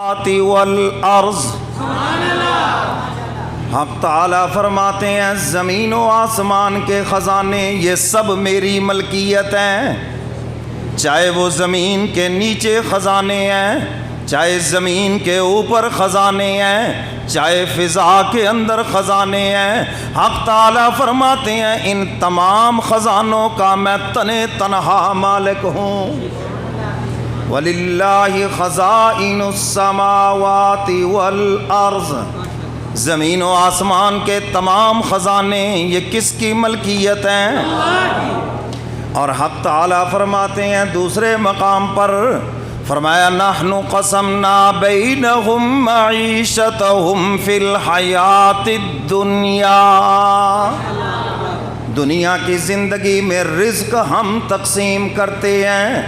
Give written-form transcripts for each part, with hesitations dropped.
والارض۔ حق تعالیٰ فرماتے ہیں زمین و آسمان کے خزانے یہ سب میری ملکیت ہیں، چاہے وہ زمین کے نیچے خزانے ہیں، چاہے زمین کے اوپر خزانے ہیں، چاہے فضا کے اندر خزانے ہیں۔ حق تعالیٰ فرماتے ہیں ان تمام خزانوں کا میں تنہا مالک ہوں۔ وَلِلَّهِ خَزَائِنُ السَّمَاوَاتِ وَالْأَرْضِ۔ زمین و آسمان کے تمام خزانے یہ کس کی ملکیت ہیں؟ اور حق تعالیٰ فرماتے ہیں دوسرے مقام پر، فرمایا نحن قسمنا بینہم معیشتہم فی الحیات الدنیا۔ دنیا کی زندگی میں رزق ہم تقسیم کرتے ہیں۔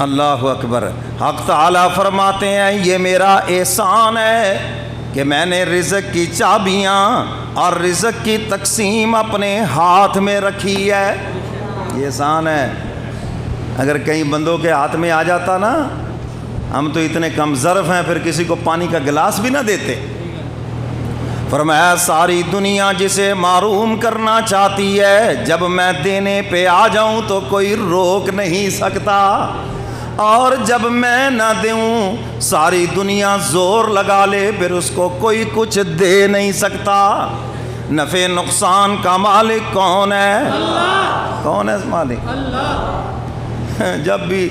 اللہ اکبر۔ حق تعالیٰ فرماتے ہیں یہ میرا احسان ہے کہ میں نے رزق کی چابیاں اور رزق کی تقسیم اپنے ہاتھ میں رکھی ہے۔ یہ احسان ہے۔ اگر کئی بندوں کے ہاتھ میں آ جاتا نا، ہم تو اتنے کم ظرف ہیں پھر کسی کو پانی کا گلاس بھی نہ دیتے۔ فرمایا ساری دنیا جسے محروم کرنا چاہتی ہے، جب میں دینے پہ آ جاؤں تو کوئی روک نہیں سکتا، اور جب میں نہ دوں ساری دنیا زور لگا لے پھر اس کو کوئی کچھ دے نہیں سکتا۔ نفع نقصان کا مالک کون ہے؟ اللہ۔ کون ہے اس مالک؟ اللہ۔ جب بھی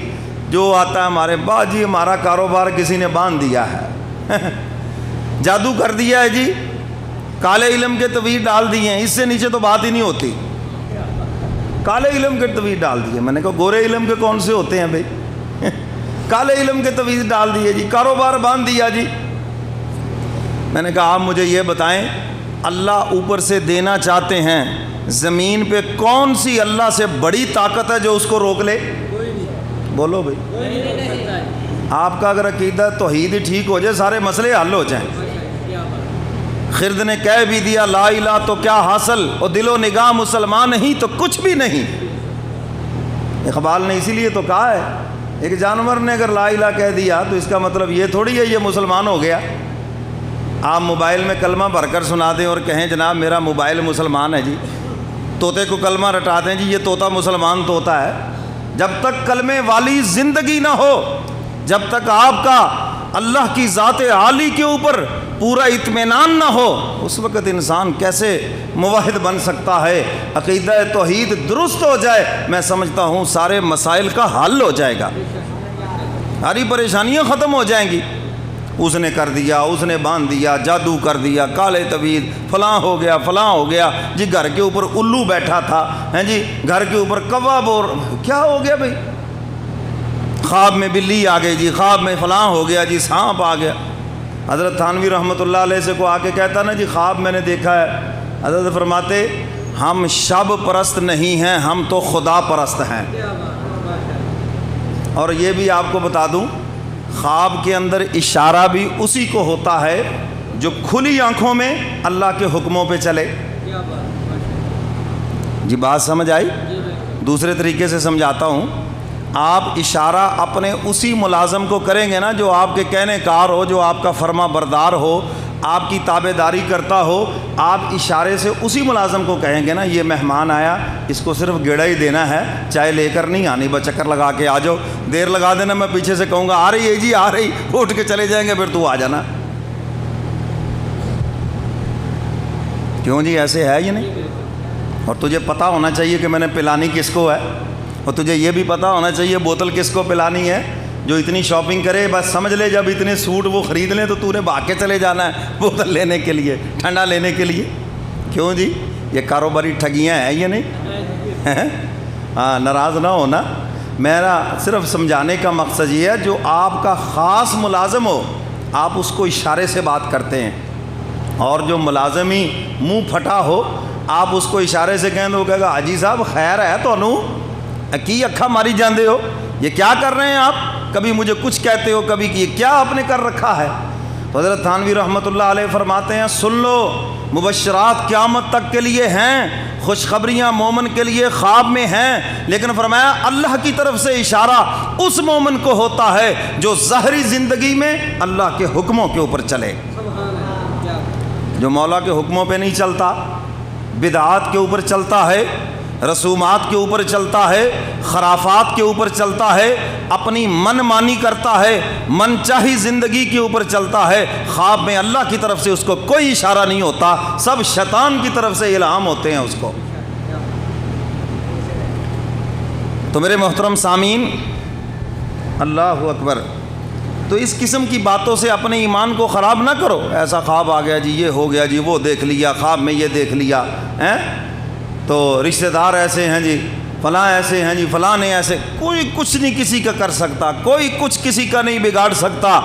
جو آتا ہے ہمارے باجی ہمارا کاروبار کسی نے باندھ دیا ہے، جادو کر دیا ہے جی، کالے علم کے تویز ڈال دیے ہیں، اس سے نیچے تو بات ہی نہیں ہوتی۔ کالے علم کے تویز ڈال دیے، میں نے کہا گورے علم کے کون سے ہوتے ہیں بھائی؟ کالے علم کے تویز ڈال دیے جی، کاروبار باندھ دیا جی۔ میں نے کہا آپ مجھے یہ بتائیں، اللہ اوپر سے دینا چاہتے ہیں، زمین پہ کون سی اللہ سے بڑی طاقت ہے جو اس کو روک لے؟ بولو بھائی۔ آپ کا اگر عقیدہ توحید ٹھیک ہو جائے سارے مسئلے حل ہو جائیں۔ خرد نے کہہ بھی دیا لا الہ تو کیا حاصل، اور دل و نگاہ مسلمان نہیں تو کچھ بھی نہیں۔ اقبال نے اسی لیے تو کہا ہے ایک جانور نے اگر لا الہ کہہ دیا تو اس کا مطلب یہ تھوڑی ہے یہ مسلمان ہو گیا۔ آپ موبائل میں کلمہ بھر کر سنا دیں اور کہیں جناب میرا موبائل مسلمان ہے جی، طوطے کو کلمہ رٹا دیں جی یہ طوطا مسلمان طوطا ہے، جب تک کلمے والی زندگی نہ ہو، جب تک آپ کا اللہ کی ذات عالی کے اوپر پورا اطمینان نہ ہو، اس وقت انسان کیسے موحد بن سکتا ہے؟ عقیدہ توحید درست ہو جائے، میں سمجھتا ہوں سارے مسائل کا حل ہو جائے گا، ساری پریشانیاں ختم ہو جائیں گی۔ اس نے کر دیا، اس نے باندھ دیا، جادو کر دیا، کالے طویل، فلاں ہو گیا فلاں ہو گیا جی، گھر کے اوپر الو بیٹھا تھا ہیں جی، گھر کے اوپر کوا بور، کیا ہو گیا بھائی؟ خواب میں بلی آ گئی جی، خواب میں فلاں ہو گیا جی، سانپ آ گیا۔ حضرت تھانوی رحمۃ اللہ علیہ سے کو آ کے کہتا نا جی خواب میں نے دیکھا ہے، حضرت فرماتے ہم شب پرست نہیں ہیں، ہم تو خدا پرست ہیں۔ اور یہ بھی آپ کو بتا دوں خواب کے اندر اشارہ بھی اسی کو ہوتا ہے جو کھلی آنکھوں میں اللہ کے حکموں پہ چلے۔ جی بات سمجھ آئی؟ دوسرے طریقے سے سمجھاتا ہوں، آپ اشارہ اپنے اسی ملازم کو کریں گے نا جو آپ کے کہنے کار ہو، جو آپ کا فرما بردار ہو، آپ کی تابع داری کرتا ہو، آپ اشارے سے اسی ملازم کو کہیں گے نا یہ مہمان آیا اس کو صرف گیڑا ہی دینا ہے، چائے لے کر نہیں آنی، بس چکر لگا کے آ جاؤ، دیر لگا دینا میں پیچھے سے کہوں گا آ رہی ہے جی آ رہی، اٹھ کے چلے جائیں گے پھر تو آ جانا۔ کیوں جی ایسے ہے یہ نہیں؟ اور تجھے پتہ ہونا چاہیے کہ میں نے پلانی کس کو ہے، اور تجھے یہ بھی پتہ ہونا چاہیے بوتل کس کو پلانی ہے۔ جو اتنی شاپنگ کرے بس سمجھ لے جب اتنے سوٹ وہ خرید لیں تو تو نے بھاگ کے چلے جانا ہے بوتل لینے کے لیے، ٹھنڈا لینے کے لیے۔ کیوں جی یہ کاروباری ٹھگیاں ہیں یہ نہیں؟ ہاں ناراض نہ ہونا، میرا صرف سمجھانے کا مقصد یہ ہے جو آپ کا خاص ملازم ہو آپ اس کو اشارے سے بات کرتے ہیں، اور جو ملازم ہی منہ پھٹا ہو آپ اس کو اشارے سے کہیں تو وہ کہے گا حاجی صاحب خیر ہے تو انہوں کی اکھا ماری جاندے ہو، یہ کیا کر رہے ہیں آپ؟ کبھی مجھے کچھ کہتے ہو کبھی کہ یہ کیا آپ نے کر رکھا ہے؟ حضرت تھانوی رحمۃ اللہ علیہ فرماتے ہیں سن لو مبشرات قیامت تک کے لیے ہیں، خوشخبریاں مومن کے لیے خواب میں ہیں، لیکن فرمایا اللہ کی طرف سے اشارہ اس مومن کو ہوتا ہے جو ظاہری زندگی میں اللہ کے حکموں کے اوپر چلے، جو مولا کے حکموں پہ نہیں چلتا، بدعات کے اوپر چلتا ہے، رسومات کے اوپر چلتا ہے، خرافات کے اوپر چلتا ہے، اپنی من مانی کرتا ہے، من چاہی زندگی کے اوپر چلتا ہے، خواب میں اللہ کی طرف سے اس کو کوئی اشارہ نہیں ہوتا، سب شیطان کی طرف سے الہام ہوتے ہیں اس کو۔ تو میرے محترم سامعین، اللہ اکبر، تو اس قسم کی باتوں سے اپنے ایمان کو خراب نہ کرو۔ ایسا خواب آ گیا جی، یہ ہو گیا جی، وہ دیکھ لیا، خواب میں یہ دیکھ لیا، تو رشتہ دار ایسے ہیں جی، فلاں ایسے ہیں جی، فلاں نے ایسے، کوئی کچھ نہیں کسی کا کر سکتا، کوئی کچھ کسی کا نہیں بگاڑ سکتا۔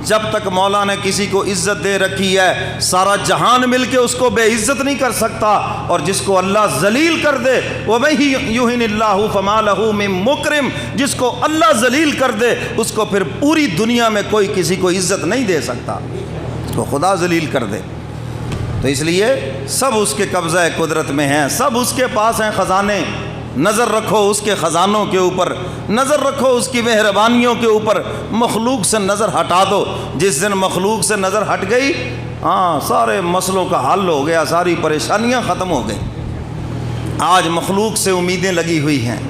جب تک مولا نے کسی کو عزت دے رکھی ہے، سارا جہان مل کے اس کو بے عزت نہیں کر سکتا، اور جس کو اللہ ذلیل کر دے، وَمَن یُہِنِ اللَّهُ فَمَا لَهُ مِن مُکرم، جس کو اللہ ذلیل کر دے اس کو پھر پوری دنیا میں کوئی کسی کو عزت نہیں دے سکتا، اس کو خدا ذلیل کر دے۔ تو اس لیے سب اس کے قبضہ قدرت میں ہیں، سب اس کے پاس ہیں خزانے، نظر رکھو اس کے خزانوں کے اوپر، نظر رکھو اس کی مہربانیوں کے اوپر، مخلوق سے نظر ہٹا دو۔ جس دن مخلوق سے نظر ہٹ گئی، سارے مسئلوں کا حل ہو گیا، ساری پریشانیاں ختم ہو گئی۔ آج مخلوق سے امیدیں لگی ہوئی ہیں،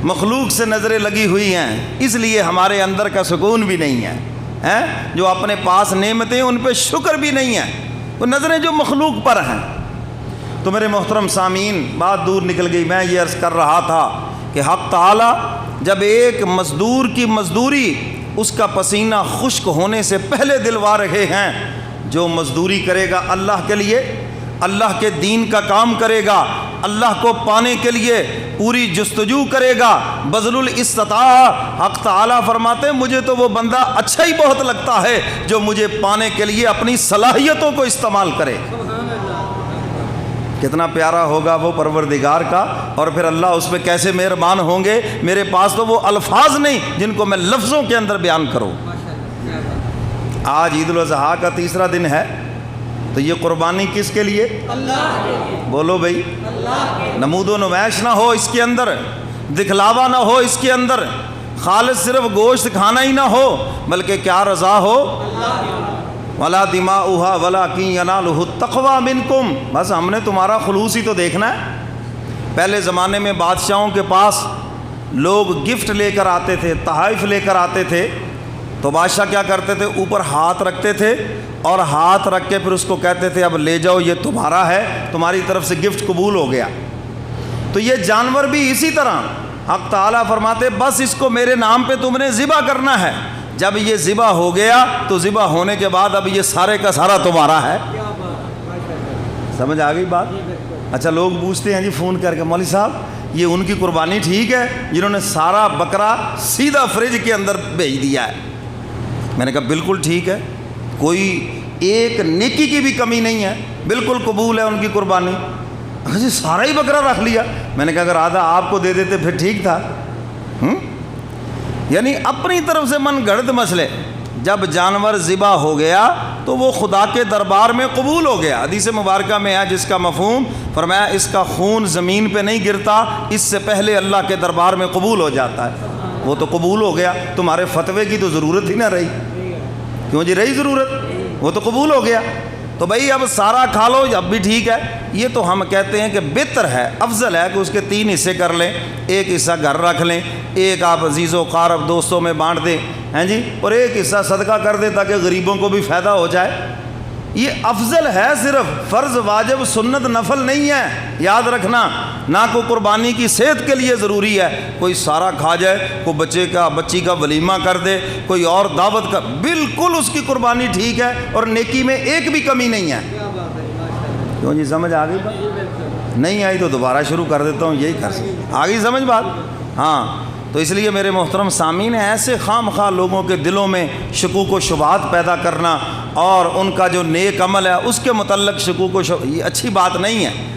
مخلوق سے نظریں لگی ہوئی ہیں، اس لیے ہمارے اندر کا سکون بھی نہیں ہے، جو اپنے پاس نعمتیں ان پہ شکر بھی نہیں ہے، وہ نظریں جو مخلوق پر ہیں۔ تو میرے محترم سامعین، بات دور نکل گئی، میں یہ عرض کر رہا تھا کہ حق تعالی جب ایک مزدور کی مزدوری اس کا پسینہ خشک ہونے سے پہلے دلوا رہے ہیں، جو مزدوری کرے گا اللہ کے لیے، اللہ کے دین کا کام کرے گا، اللہ کو پانے کے لیے پوری جستجو کرے گا، بذل الاستطاعہ، حق تعالی فرماتے ہیں مجھے تو وہ بندہ اچھا ہی بہت لگتا ہے جو مجھے پانے کے لیے اپنی صلاحیتوں کو استعمال کرے۔ کتنا پیارا ہوگا وہ پروردگار کا، اور پھر اللہ اس پہ کیسے مہربان ہوں گے۔ میرے پاس تو وہ الفاظ نہیں جن کو میں لفظوں کے اندر بیان کروں۔ آج عید الاضحیٰ کا تیسرا دن ہے، تو یہ قربانی کس کے لیے؟ اللہ کے۔ بولو بھائی، نمود و نمائش نہ ہو اس کے اندر، دکھلاوا نہ ہو اس کے اندر، خالص صرف گوشت کھانا ہی نہ ہو، بلکہ کیا رضا ہو؟ وَلَا دِمَاؤُهَا وَلَٰكِن يَنَالُهُ التَّقْوَىٰ مِنكُمْ۔ بس ہم نے تمہارا خلوص ہی تو دیکھنا ہے۔ پہلے زمانے میں بادشاہوں کے پاس لوگ گفٹ لے کر آتے تھے، تحائف لے کر آتے تھے، تو بادشاہ کیا کرتے تھے؟ اوپر ہاتھ رکھتے تھے، اور ہاتھ رکھ کے پھر اس کو کہتے تھے اب لے جاؤ، یہ تمہارا ہے، تمہاری طرف سے گفٹ قبول ہو گیا۔ تو یہ جانور بھی اسی طرح حق تعالیٰ فرماتے بس اس کو میرے نام پہ تم نے ذبح کرنا ہے، جب یہ ذبح ہو گیا تو ذبح ہونے کے بعد اب یہ سارے کا سارا تمہارا ہے۔ سمجھ آ گئی بات؟ اچھا، لوگ پوچھتے ہیں جی فون کر کے، مولوی صاحب یہ ان کی قربانی ٹھیک ہے جنہوں نے سارا بکرا سیدھا فریج کے اندر بھیج دیا ہے؟ میں نے کہا بالکل ٹھیک ہے، کوئی ایک نیکی کی بھی کمی نہیں ہے، بالکل قبول ہے ان کی قربانی۔ جی سارا ہی بکرا رکھ لیا؟ میں نے کہا اگر آدھا آپ کو دے دیتے پھر ٹھیک تھا۔ یعنی اپنی طرف سے من گھڑت مسئلے۔ جب جانور ذبح ہو گیا تو وہ خدا کے دربار میں قبول ہو گیا۔ حدیث مبارکہ میں ہے جس کا مفہوم فرمایا اس کا خون زمین پہ نہیں گرتا، اس سے پہلے اللہ کے دربار میں قبول ہو جاتا ہے۔ وہ تو قبول ہو گیا، تمہارے فتوے کی تو ضرورت ہی نہ رہی۔ کیوں جی رہی ضرورت؟ وہ تو قبول ہو گیا۔ تو بھائی اب سارا کھا لو، اب بھی ٹھیک ہے۔ یہ تو ہم کہتے ہیں کہ بہتر ہے، افضل ہے کہ اس کے 3 حصے کر لیں، ایک حصہ گھر رکھ لیں، ایک آپ عزیز و قارب دوستوں میں بانٹ دیں، ہیں جی، اور ایک حصہ صدقہ کر دیں تاکہ غریبوں کو بھی فائدہ ہو جائے۔ یہ افضل ہے، صرف فرض واجب سنت نفل نہیں ہے، یاد رکھنا۔ نہ کوئی قربانی کی صحت کے لیے ضروری ہے کوئی سارا کھا جائے، کوئی بچے کا بچی کا ولیمہ کر دے، کوئی اور دعوت کا، بالکل اس کی قربانی ٹھیک ہے اور نیکی میں ایک بھی کمی نہیں ہے۔ کیوں جی سمجھ آ گئی بات؟ نہیں آئی تو دوبارہ شروع کر دیتا ہوں، یہی کر سکتا۔ آ گئی سمجھ بات؟ ہاں، تو اس لیے میرے محترم سامعین، ایسے خام خواہ لوگوں کے دلوں میں شکوک و شبہات پیدا کرنا اور ان کا جو نیک عمل ہے اس کے متعلق شکوک و یہ اچھی بات نہیں ہے۔